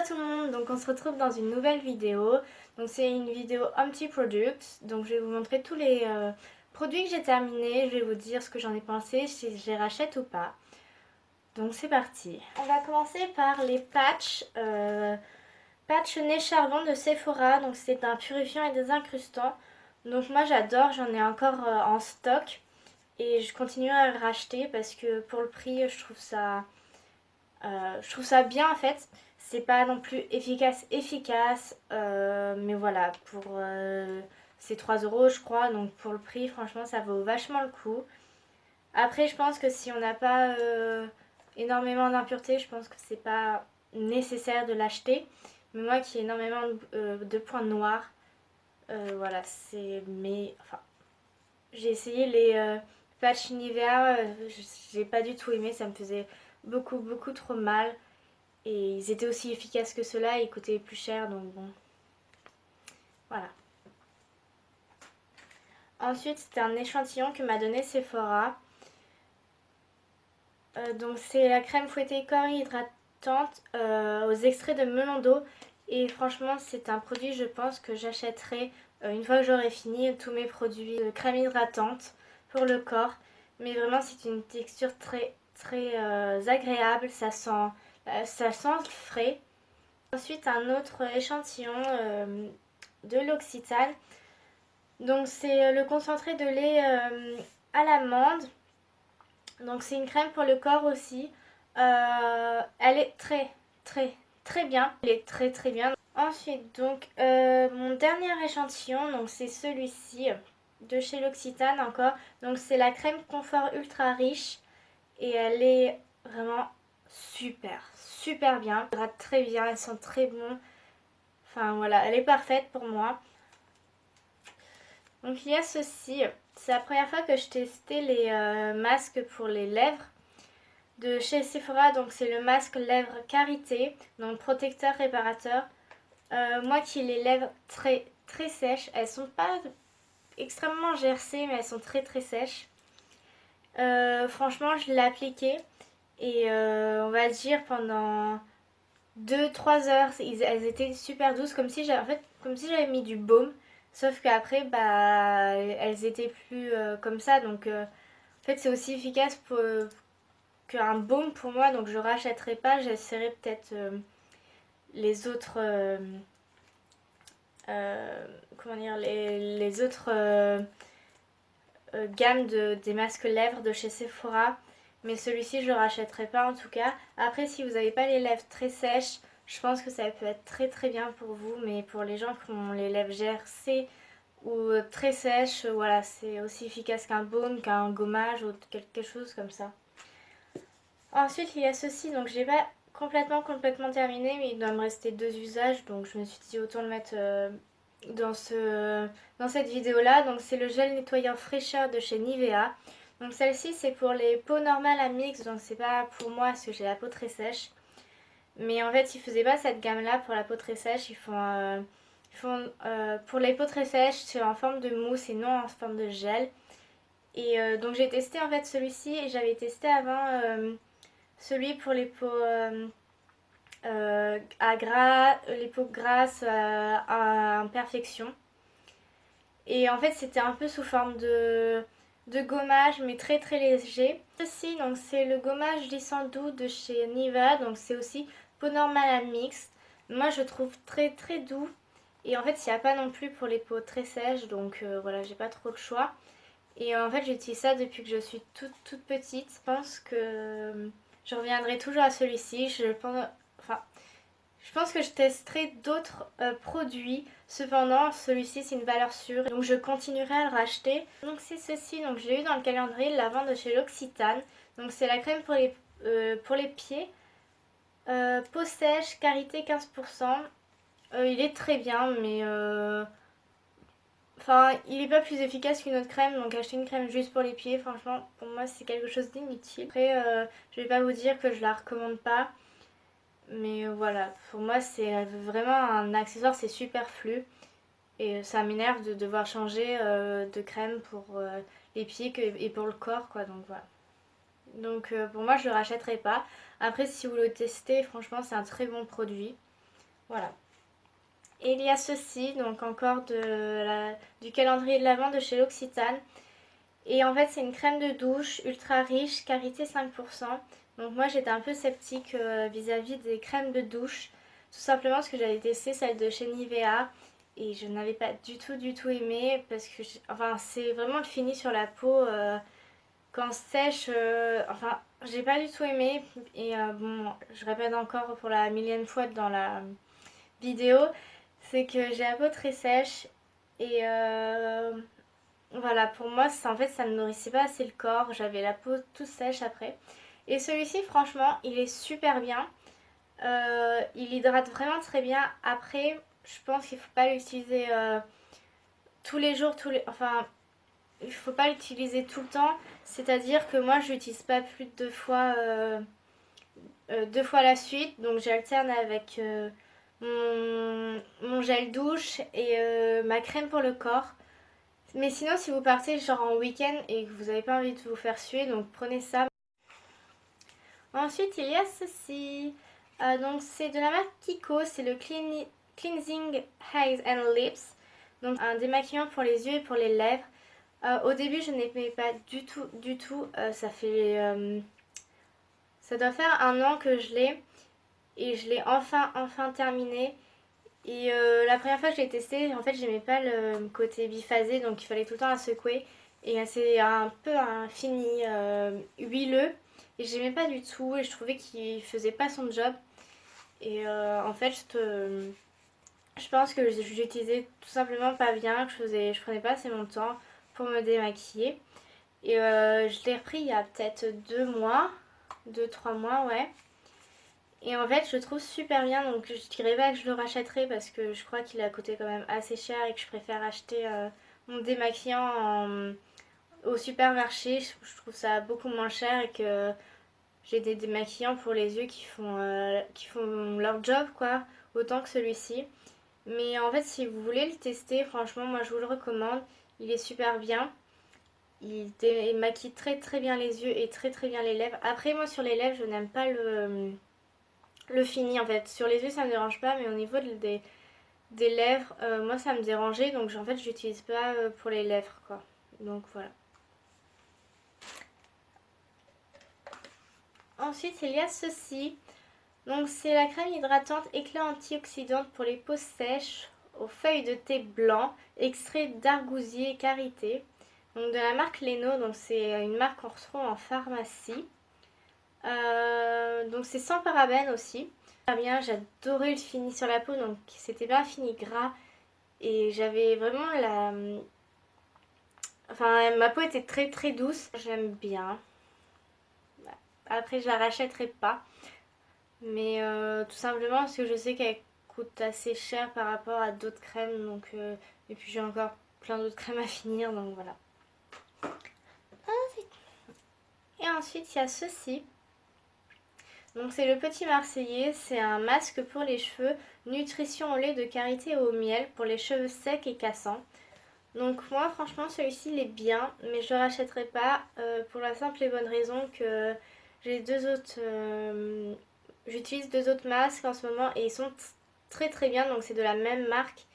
à tout le monde, donc on se retrouve dans une nouvelle vidéo. Donc c'est une vidéo Empty Products, donc je vais vous montrer tous les produits que j'ai terminés. Je vais vous dire ce que j'en ai pensé, si je les rachète ou pas. Donc c'est parti. On va commencer par les patchs. Patch nez charbon de Sephora, donc c'est un purifiant et désincrustant. Donc moi j'adore, j'en ai encore en stock. Et je continue à le racheter parce que pour le prix je trouve ça bien en fait. C'est pas non plus efficace, mais voilà, pour c'est 3 euros je crois, donc pour le prix franchement ça vaut vachement le coup. Après je pense que si on n'a pas énormément d'impuretés, je pense que c'est pas nécessaire de l'acheter. Mais moi qui ai énormément de points noirs, voilà, c'est mes... Enfin, j'ai essayé les patchs Nivea, j'ai pas du tout aimé, ça me faisait beaucoup trop mal. Et ils étaient aussi efficaces que ceux-là, ils coûtaient plus cher, donc bon. Voilà. Ensuite, c'était un échantillon que m'a donné Sephora. Donc c'est la crème fouettée corps hydratante aux extraits de melon d'eau. Et franchement, c'est un produit, je pense, que j'achèterai une fois que j'aurai fini tous mes produits de crème hydratante pour le corps. Mais vraiment, c'est une texture très agréable. Ça sent le frais. Ensuite, un autre échantillon de l'Occitane. Donc, c'est le concentré de lait à l'amande. Donc, c'est une crème pour le corps aussi. Elle est très bien. Elle est très bien. Ensuite, donc, mon dernier échantillon, donc c'est celui-ci de chez l'Occitane encore. Donc, c'est la crème confort ultra riche. Et elle est vraiment super bien. Elle hydrate très bien, elle sent très bon. Enfin voilà, elle est parfaite pour moi. Donc il y a ceci. C'est la première fois que je testais les masques pour les lèvres de chez Sephora. Donc c'est le masque lèvres Karité, donc protecteur réparateur. Moi qui ai les lèvres très sèches, elles sont pas extrêmement gercées, mais elles sont très sèches. Franchement, je l'ai appliqué et on va dire pendant 2-3 heures, elles étaient super douces, comme si j'avais mis du baume. Sauf qu'après, bah, elles étaient plus comme ça. Donc, en fait, c'est aussi efficace qu'un baume pour moi. Donc, je rachèterai pas. J'essaierai peut-être les autres. Comment dire, les autres gammes des masques lèvres de chez Sephora. Mais celui-ci, je le rachèterai pas en tout cas. Après, si vous n'avez pas les lèvres très sèches, je pense que ça peut être très bien pour vous. Mais pour les gens qui ont les lèvres gercées ou très sèches, voilà, c'est aussi efficace qu'un baume, qu'un gommage ou quelque chose comme ça. Ensuite, il y a ceci. Donc, j'ai pas complètement terminé, mais il doit me rester 2 usages. Donc, je me suis dit autant le mettre dans cette vidéo là. Donc c'est le gel nettoyant fraîcheur de chez Nivea. Donc celle-ci c'est pour les peaux normales à mix, donc c'est pas pour moi parce que j'ai la peau très sèche. Mais en fait ils faisaient pas cette gamme là pour la peau très sèche, ils font pour les peaux très sèches c'est en forme de mousse et non en forme de gel. Et donc j'ai testé en fait celui-ci et j'avais testé avant celui pour les peaux les peaux grasses à imperfection. Et en fait c'était un peu sous forme de gommage mais très léger. Ceci donc c'est le gommage lissant doux de chez Nivea, donc c'est aussi peau normale à mix. Moi je trouve très doux et en fait il n'y a pas non plus pour les peaux très sèches, donc voilà, j'ai pas trop le choix. Et en fait j'utilise ça depuis que je suis toute petite. Je pense que je reviendrai toujours à celui-ci. Je pense que je testerai d'autres produits. Cependant, celui-ci c'est une valeur sûre. Donc je continuerai à le racheter. Donc c'est ceci. Donc je l'ai eu dans le calendrier de la vente de chez l'Occitane. Donc c'est la crème pour les pieds. Peau sèche, karité 15%. Il est très bien, mais enfin, il n'est pas plus efficace qu'une autre crème. Donc acheter une crème juste pour les pieds, franchement, pour moi c'est quelque chose d'inutile. Après, je vais pas vous dire que je la recommande pas. Mais voilà, pour moi c'est vraiment un accessoire, c'est superflu. Et ça m'énerve de devoir changer de crème pour les pieds et pour le corps, quoi. Donc voilà. Donc pour moi je le rachèterai pas. Après si vous le testez, franchement c'est un très bon produit. Voilà. Et il y a ceci, donc encore du calendrier de l'Avent de chez L'Occitane. Et en fait, c'est une crème de douche ultra riche, karité 5%. Donc moi, j'étais un peu sceptique vis-à-vis des crèmes de douche. Tout simplement parce que j'avais testé celle de chez Nivea. Et je n'avais pas du tout aimé. Parce que, enfin, c'est vraiment le fini sur la peau. Quand sèche, enfin, j'ai pas du tout aimé. Et bon, je répète encore pour la millième fois dans la vidéo. C'est que j'ai la peau très sèche. Et voilà, pour moi, en fait, ça ne nourrissait pas assez le corps. J'avais la peau toute sèche après. Et celui-ci, franchement, il est super bien. Il hydrate vraiment très bien. Après, je pense qu'il ne faut pas l'utiliser tous les jours, enfin, il faut pas l'utiliser tout le temps. C'est-à-dire que moi, je l'utilise pas plus de 2 fois à la suite. Donc, j'alterne avec mon gel douche et ma crème pour le corps. Mais sinon, si vous partez genre en week-end et que vous n'avez pas envie de vous faire suer, donc prenez ça. Ensuite, il y a ceci. Donc, c'est de la marque Kiko. C'est le Cleansing Eyes and Lips. Donc, un démaquillant pour les yeux et pour les lèvres. Au début, je n'aimais pas du tout. Ça doit faire 1 an que je l'ai. Et je l'ai enfin terminé. Et la première fois que je l'ai testé, en fait, j'aimais pas le côté biphasé, donc il fallait tout le temps la secouer. Et c'est un peu un fini huileux. Et j'aimais pas du tout, et je trouvais qu'il faisait pas son job. Et en fait, je pense que j'utilisais tout simplement pas bien, que je prenais pas assez mon temps pour me démaquiller. Et je l'ai repris il y a peut-être 2 mois, 2-3 mois, ouais. Et en fait, je le trouve super bien, donc je dirais pas que je le rachèterai parce que je crois qu'il a coûté quand même assez cher et que je préfère acheter mon démaquillant au supermarché. Je trouve ça beaucoup moins cher et que j'ai des démaquillants pour les yeux qui font leur job, quoi, autant que celui-ci. Mais en fait, si vous voulez le tester, franchement, moi je vous le recommande. Il est super bien. Il démaquille très bien les yeux et très bien les lèvres. Après, moi sur les lèvres, je n'aime pas le fini en fait. Sur les yeux ça me dérange pas, mais au niveau des lèvres, moi ça me dérangeait, donc en fait je l'utilise pas pour les lèvres quoi. Donc voilà. Ensuite il y a ceci. Donc c'est la crème hydratante éclat antioxydante pour les peaux sèches aux feuilles de thé blanc, extrait d'argousier et karité. Donc de la marque Leno, donc c'est une marque qu'on retrouve en pharmacie. Donc c'est sans parabènes aussi. Bien, j'adorais le fini sur la peau, donc c'était pas un fini gras et j'avais vraiment enfin ma peau était très douce, j'aime bien. Après je la rachèterai pas, mais tout simplement parce que je sais qu'elle coûte assez cher par rapport à d'autres crèmes, donc et puis j'ai encore plein d'autres crèmes à finir, donc voilà. Et ensuite il y a ceci. Donc c'est le Petit Marseillais, c'est un masque pour les cheveux, nutrition au lait de karité et au miel pour les cheveux secs et cassants. Donc moi franchement celui-ci il est bien, mais je ne le rachèterai pas pour la simple et bonne raison que j'ai j'utilise 2 autres masques en ce moment et ils sont très bien, donc c'est de la même marque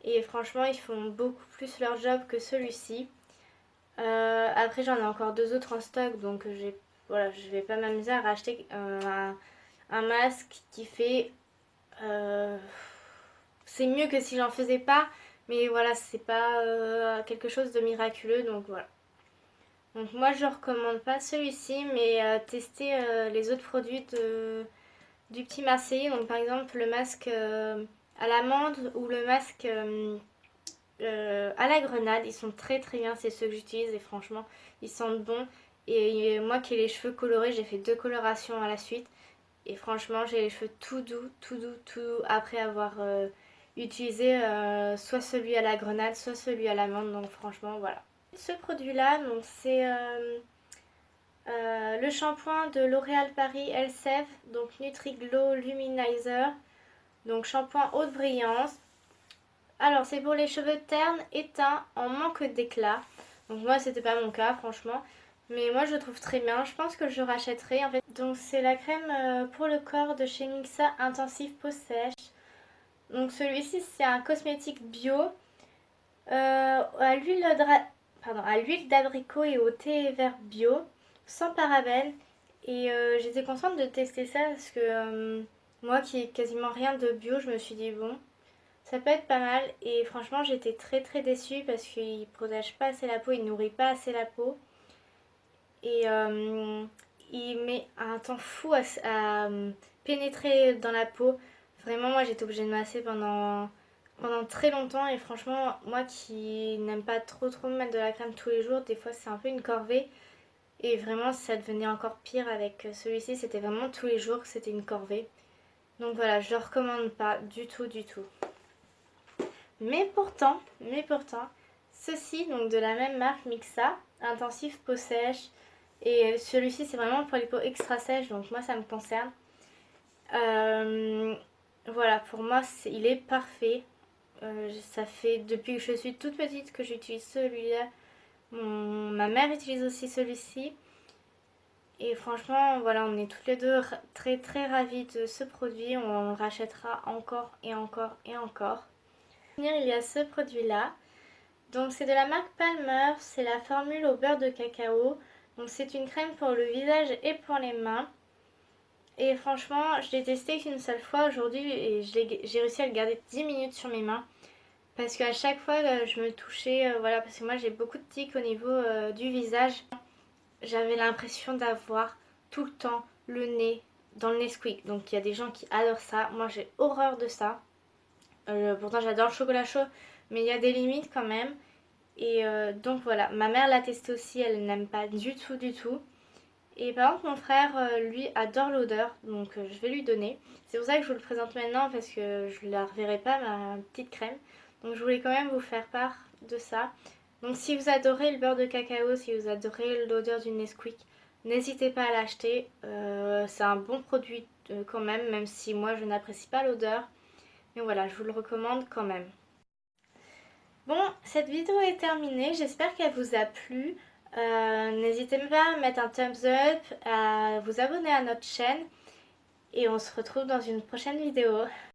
et franchement ils font beaucoup plus leur job que celui-ci. Après j'en ai encore 2 autres en stock, donc voilà, je vais pas m'amuser à racheter un masque qui fait... c'est mieux que si j'en faisais pas, mais voilà, c'est pas quelque chose de miraculeux, donc voilà. Donc moi je recommande pas celui-ci, mais tester les autres produits du Petit Marseillais. Donc par exemple le masque à l'amande ou le masque à la grenade, ils sont très bien, c'est ceux que j'utilise et franchement ils sentent bon. Et moi qui ai les cheveux colorés, j'ai fait 2 colorations à la suite. Et franchement j'ai les cheveux tout doux après avoir utilisé soit celui à la grenade, soit celui à l'amande. Donc franchement voilà. Ce produit là, donc c'est le shampoing de L'Oréal Paris Elseve, donc Nutri-Glow Luminizer, donc shampoing haute brillance. Alors c'est pour les cheveux ternes, éteints, en manque d'éclat. Donc moi c'était pas mon cas franchement, mais moi je le trouve très bien. Je pense que je rachèterai en fait. Donc c'est la crème pour le corps de chez Mixa Intensive Peau Sèche. Donc celui-ci c'est un cosmétique bio à l'huile d'abricot et au thé vert bio, sans parabènes. Et j'étais contente de tester ça parce que moi qui ai quasiment rien de bio, je me suis dit bon, ça peut être pas mal. Et franchement j'étais très très déçue parce qu'il protège pas assez la peau, il nourrit pas assez la peau. Et il met un temps fou à pénétrer dans la peau. Vraiment moi j'étais obligée de masser pendant très longtemps et franchement moi qui n'aime pas trop mettre de la crème tous les jours, des fois c'est un peu une corvée et vraiment ça devenait encore pire avec celui-ci, c'était vraiment tous les jours que c'était une corvée. Donc voilà, je le recommande pas du tout du tout. Mais pourtant, ceci donc de la même marque Mixa, intensif peau sèche et celui-ci c'est vraiment pour les peaux extra sèches donc moi ça me concerne. Voilà, pour moi il est parfait. Ça fait depuis que je suis toute petite que j'utilise celui-là. Ma mère utilise aussi celui-ci. Et franchement, voilà, on est toutes les deux très très ravis de ce produit. On le rachètera encore et encore et encore. Il y a ce produit-là. Donc c'est de la marque Palmer. C'est la formule au beurre de cacao. Donc c'est une crème pour le visage et pour les mains. Et franchement, je l'ai testé qu'une seule fois aujourd'hui et j'ai réussi à le garder 10 minutes sur mes mains. Parce qu'à chaque fois, je me touchais, voilà, parce que moi j'ai beaucoup de tics au niveau du visage. J'avais l'impression d'avoir tout le temps le nez dans le Nesquik. Donc il y a des gens qui adorent ça. Moi j'ai horreur de ça. Pourtant j'adore le chocolat chaud, mais il y a des limites quand même. Et donc voilà, ma mère l'a testé aussi, elle n'aime pas du tout du tout. Et par contre mon frère lui adore l'odeur, donc je vais lui donner. C'est pour ça que je vous le présente maintenant parce que je ne la reverrai pas ma petite crème. Donc je voulais quand même vous faire part de ça. Donc si vous adorez le beurre de cacao, si vous adorez l'odeur du Nesquik, n'hésitez pas à l'acheter. C'est un bon produit quand même, même si moi je n'apprécie pas l'odeur. Mais voilà, je vous le recommande quand même. Bon, cette vidéo est terminée, j'espère qu'elle vous a plu. N'hésitez pas à mettre un thumbs up, à vous abonner à notre chaîne et on se retrouve dans une prochaine vidéo.